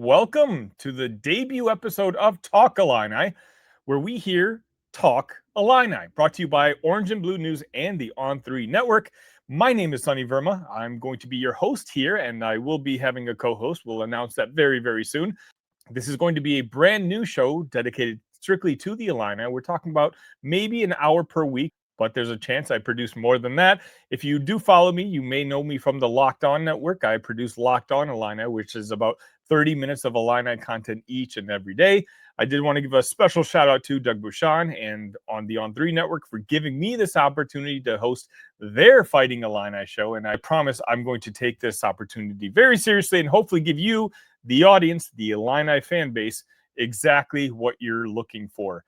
Welcome to the debut episode of Talk Illini, where we hear Talk Illini, brought to you by Orange and Blue News and the On3 Network. My name is Sonny Verma. I'm going to be your host here, and I will be having a co-host. We'll announce that very, very soon. This is going to be a brand new show dedicated strictly to the Illini. We're talking about maybe an hour per week, but there's a chance I produce more than that. If you do follow me, you may know me from the Locked On Network. I produce Locked On Illini, which is about 30 minutes of Illini content each and every day. I did want to give a special shout out to Doug Bouchon and on the On3 Network for giving me this opportunity to host their Fighting Illini show. And I promise I'm going to take this opportunity very seriously and hopefully give you, the audience, the Illini fan base, exactly what you're looking for.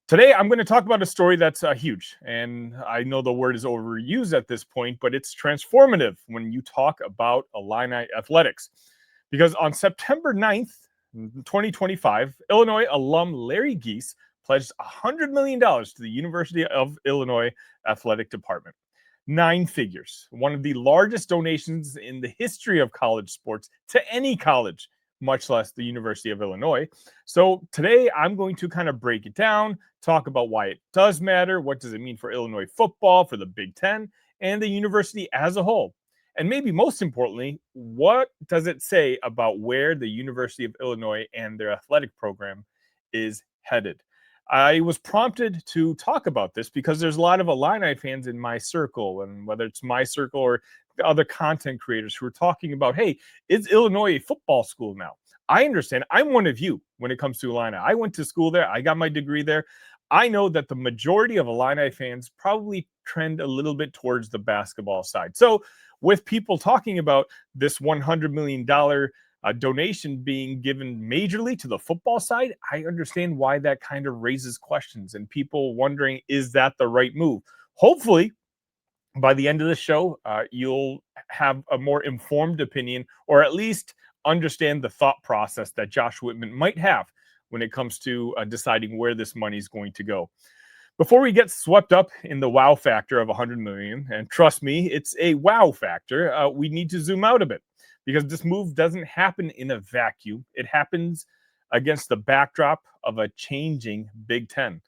Today, I'm going to talk about a story that's huge, and I know the word is overused at this point, but it's transformative when you talk about Illini athletics. Because on September 9th, 2025, Illinois alum Larry Geese pledged $100 million to the University of Illinois Athletic Department. 9 figures, one of the largest donations in the history of college sports to any college, much less the University of Illinois. So today I'm going to kind of break it down, talk about why it does matter, what does it mean for Illinois football, for the Big Ten, and the university as a whole. And maybe most importantly, what does it say about where the University of Illinois and their athletic program is headed? I was prompted to talk about this because there's a lot of Illini fans in my circle, and whether it's my circle or other content creators who are talking about, hey, is Illinois a football school now? I understand. I'm one of you when it comes to Illini. I went to school there. I got my degree there. I know that the majority of Illini fans probably trend a little bit towards the basketball side. So with people talking about this $100 million donation being given majorly to the football side, I understand why that kind of raises questions and people wondering, is that the right move? Hopefully, by the end of the show, you'll have a more informed opinion, or at least understand the thought process that Josh Whitman might have when it comes to deciding where this money is going to go. Before we get swept up in the wow factor of 100 million, and trust me, it's a wow factor, we need to zoom out a bit because this move doesn't happen in a vacuum. It happens against the backdrop of a changing Big Ten.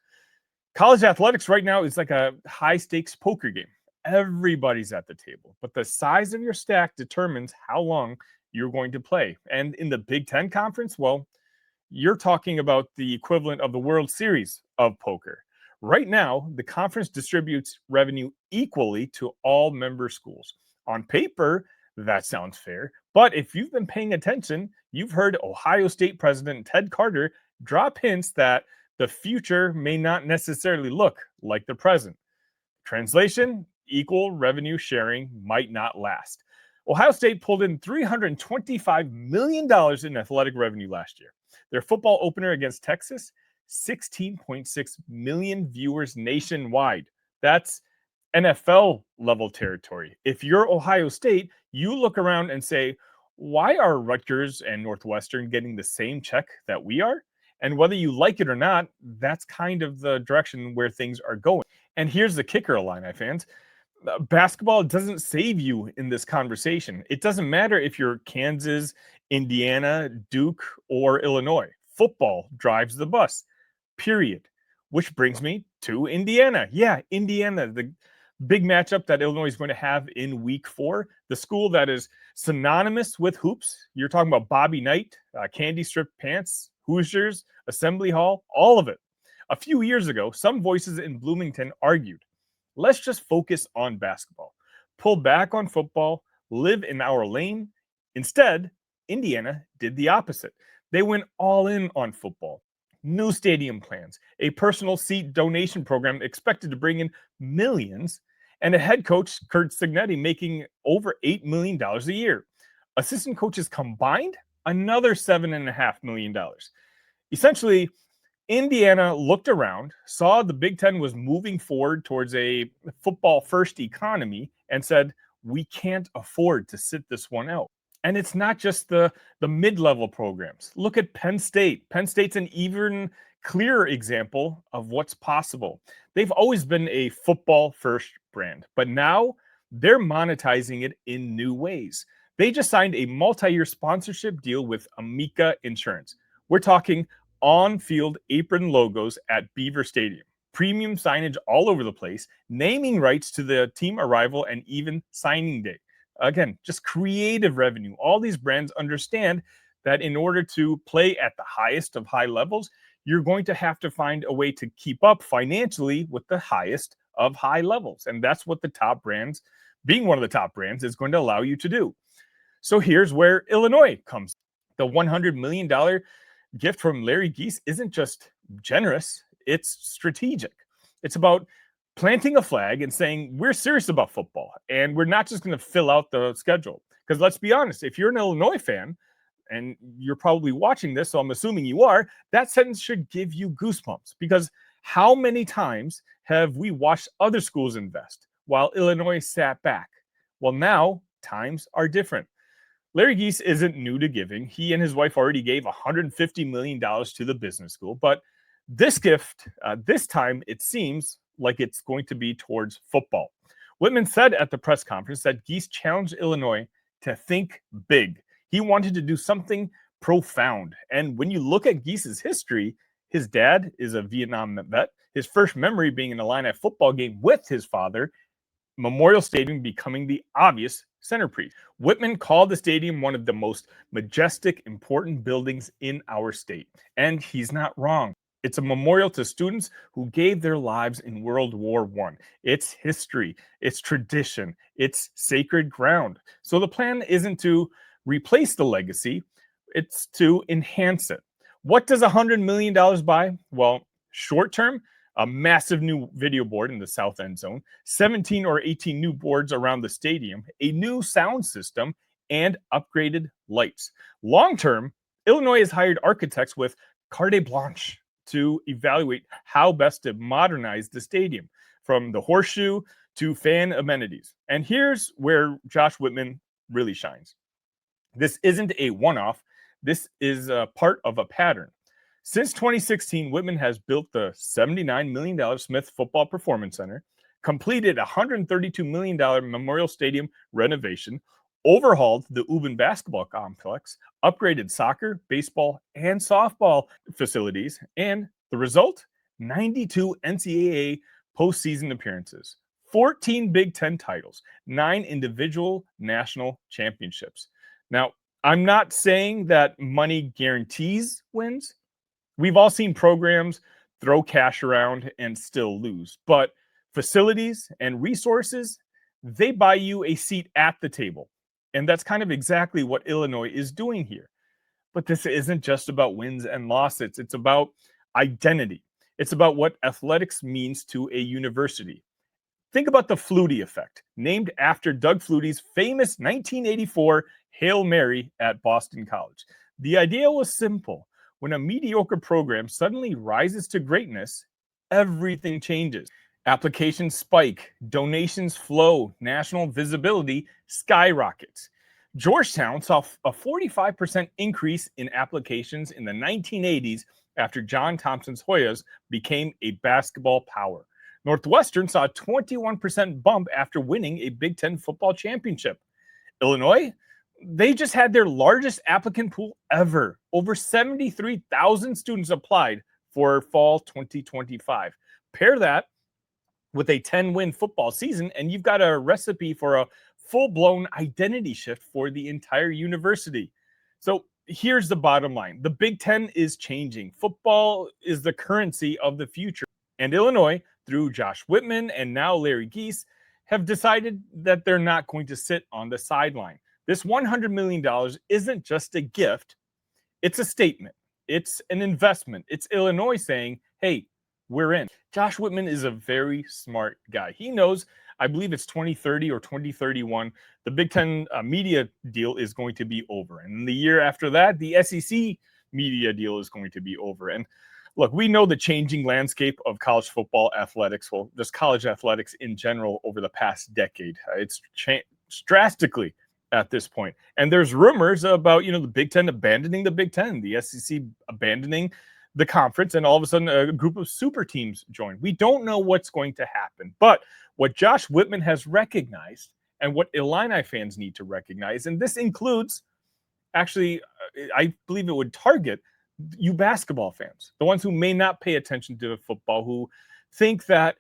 College athletics right now is like a high-stakes poker game. Everybody's at the table, but the size of your stack determines how long you're going to play. And in the Big Ten Conference, well, you're talking about the equivalent of the World Series of poker. Right now, the conference distributes revenue equally to all member schools. On paper, that sounds fair, but if you've been paying attention, you've heard Ohio State President Ted Carter drop hints that the future may not necessarily look like the present. Translation, equal revenue sharing might not last. Ohio State pulled in $325 million in athletic revenue last year. Their football opener against Texas, 16.6 million viewers nationwide. That's NFL level territory. If you're Ohio State, you look around and say, why are Rutgers and Northwestern getting the same check that we are? And whether you like it or not, that's kind of the direction where things are going. And here's the kicker, Illini fans. Basketball doesn't save you in this conversation. It doesn't matter if you're Kansas, Indiana, Duke, or Illinois. Football drives the bus, period. Which brings me to Indiana. Yeah, Indiana, the big matchup that Illinois is going to have in week 4. The school that is synonymous with hoops. You're talking about Bobby Knight, candy strip pants, Hoosiers, Assembly Hall, all of it. A few years ago, some voices in Bloomington argued, let's just focus on basketball. Pull back on football, live in our lane. Instead, Indiana did the opposite. They went all in on football. New stadium plans, a personal seat donation program expected to bring in millions, and a head coach, Kurt Signetti, making over $8 million a year. Assistant coaches combined, another $7.5 million. Essentially, Indiana looked around, saw the Big Ten was moving forward towards a football-first economy, and said, we can't afford to sit this one out. And it's not just the mid-level programs. Look at Penn State. Penn State's an even clearer example of what's possible. They've always been a football-first brand, but now they're monetizing it in new ways. They just signed a multi-year sponsorship deal with Amica Insurance. We're talking on-field apron logos at Beaver Stadium, premium signage all over the place, naming rights to the team arrival, and even signing day. Again, just creative revenue. All these brands understand that in order to play at the highest of high levels, you're going to have to find a way to keep up financially with the highest of high levels. And that's what the top brands, being one of the top brands, is going to allow you to do. So here's where Illinois comes. The $100 million gift from Larry Geese isn't just generous, it's strategic. It's about planting a flag and saying, we're serious about football, and we're not just going to fill out the schedule. Because let's be honest, if you're an Illinois fan, and you're probably watching this, so I'm assuming you are, that sentence should give you goosebumps. Because how many times have we watched other schools invest while Illinois sat back? Well, now times are different. Larry Geese isn't new to giving. He and his wife already gave $150 million to the business school. But this gift, this time, it seems like it's going to be towards football. Whitman said at the press conference that Geese challenged Illinois to think big. He wanted to do something profound. And when you look at Geese's history, his dad is a Vietnam vet. His first memory being in a Illini football game with his father, Memorial Stadium becoming the obvious centerpiece. Whitman called the stadium one of the most majestic, important buildings in our state. And he's not wrong. It's a memorial to students who gave their lives in World War I. It's history, it's tradition, it's sacred ground. So the plan isn't to replace the legacy, it's to enhance it. What does $100 million buy? Well, short term, a massive new video board in the south end zone, 17 or 18 new boards around the stadium, a new sound system, and upgraded lights. Long term, Illinois has hired architects with carte blanche to evaluate how best to modernize the stadium, from the horseshoe to fan amenities. And here's where Josh Whitman really shines. This isn't a one-off. This is a part of a pattern. Since 2016, Whitman has built the $79 million Smith Football Performance Center, completed a $132 million Memorial Stadium renovation, overhauled the Ubin basketball complex, upgraded soccer, baseball, and softball facilities, and the result? 92 NCAA postseason appearances, 14 Big Ten titles, 9 individual national championships. Now, I'm not saying that money guarantees wins. We've all seen programs throw cash around and still lose. But facilities and resources, they buy you a seat at the table. And that's kind of exactly what Illinois is doing here. But this isn't just about wins and losses. It's about identity. It's about what athletics means to a university. Think about the Flutie Effect, named after Doug Flutie's famous 1984 Hail Mary at Boston College. The idea was simple. When a mediocre program suddenly rises to greatness, everything changes. Applications spike, donations flow, national visibility skyrockets. Georgetown saw a 45% increase in applications in the 1980s after John Thompson's Hoyas became a basketball power. Northwestern saw a 21% bump after winning a Big Ten football championship. Illinois, they just had their largest applicant pool ever. Over 73,000 students applied for fall 2025. Pair that with a 10-win football season, and you've got a recipe for a full-blown identity shift for the entire university. So here's the bottom line. The Big Ten is changing. Football is the currency of the future. And Illinois, through Josh Whitman and now Larry Geese, have decided that they're not going to sit on the sideline. This $100 million isn't just a gift. It's a statement. It's an investment. It's Illinois saying, hey, we're in. Josh Whitman is a very smart guy. He knows, I believe it's 2030 or 2031, the Big Ten media deal is going to be over. And the year after that, the SEC media deal is going to be over. And look, we know the changing landscape of college football athletics, well, just college athletics in general over the past decade. It's changed drastically at this point. And there's rumors about, the Big Ten abandoning the Big Ten, the SEC abandoning the conference, and all of a sudden a group of super teams join. We don't know what's going to happen. But what Josh Whitman has recognized and what Illini fans need to recognize. And this includes, actually, I believe it would target you basketball fans, the ones who may not pay attention to football, who think that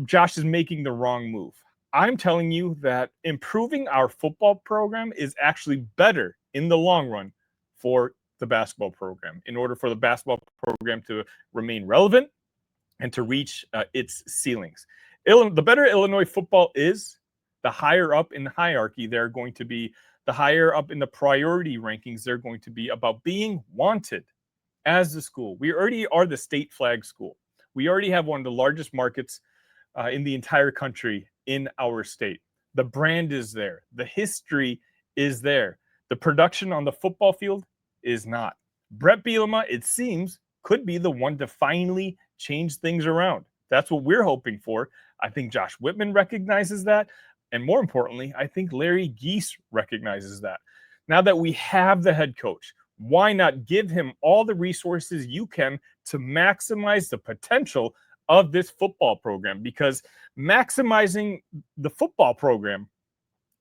Josh is making the wrong move. I'm telling you that improving our football program is actually better in the long run for the basketball program, in order for the basketball program to remain relevant and to reach its ceilings. The better Illinois football is, the higher up in the hierarchy they're going to be, the higher up in the priority rankings they're going to be about being wanted as the school. We already are the state flag school. We already have one of the largest markets in the entire country in our state. The brand is there. The history is there. The production on the football field is not. Brett Bielema, it seems, could be the one to finally change things around. That's what we're hoping for. I think Josh Whitman recognizes that. And more importantly, I think Larry Geese recognizes that. Now that we have the head coach, why not give him all the resources you can to maximize the potential of this football program? Because maximizing the football program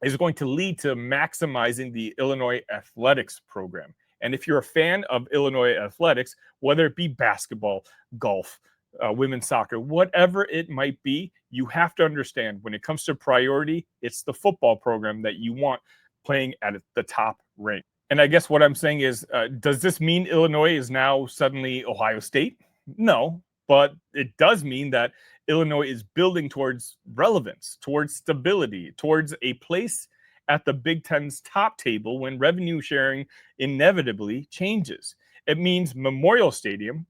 is going to lead to maximizing the Illinois athletics program. And if you're a fan of Illinois athletics, whether it be basketball, golf, women's soccer, whatever it might be, you have to understand when it comes to priority, it's the football program that you want playing at the top rank. And I guess what I'm saying is, does this mean Illinois is now suddenly Ohio State? No, but it does mean that Illinois is building towards relevance, towards stability, towards a place at the Big Ten's top table when revenue sharing inevitably changes. It means Memorial Stadium,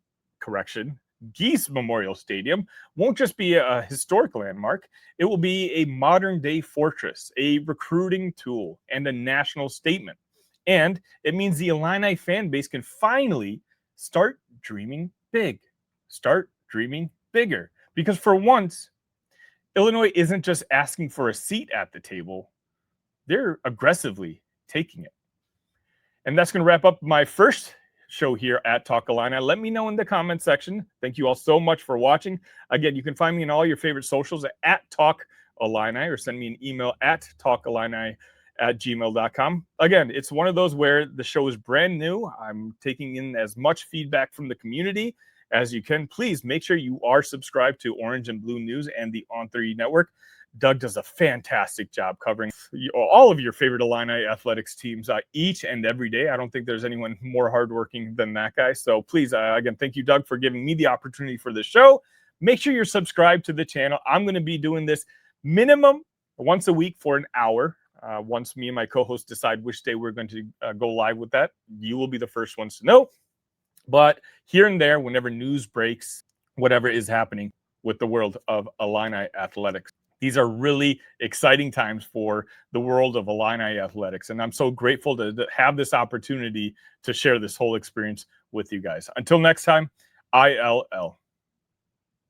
Geese Memorial Stadium, won't just be a historic landmark. It will be a modern day fortress, a recruiting tool, and a national statement. And it means the Illini fan base can finally start dreaming big, start dreaming bigger. Because for once, Illinois isn't just asking for a seat at the table, they're aggressively taking it. And that's going to wrap up my first show here at Talk Illini. Let me know in the comment section. Thank you all so much for watching. Again, you can find me in all your favorite socials at Talk Illini, or send me an email at talkillini@gmail.com. Again, it's one of those where the show is brand new. I'm taking in as much feedback from the community as you can. Please make sure you are subscribed to Orange and Blue News and the On3 Network. Doug does a fantastic job covering all of your favorite Illini athletics teams each and every day. I don't think there's anyone more hardworking than that guy. So please, again, thank you, Doug, for giving me the opportunity for the show. Make sure you're subscribed to the channel. I'm going to be doing this minimum once a week for an hour. Once me and my co-host decide which day we're going to go live with that, you will be the first ones to know. But here and there, whenever news breaks, whatever is happening with the world of Illini athletics, these are really exciting times for the world of Illini athletics. And I'm so grateful to have this opportunity to share this whole experience with you guys. Until next time, ILL.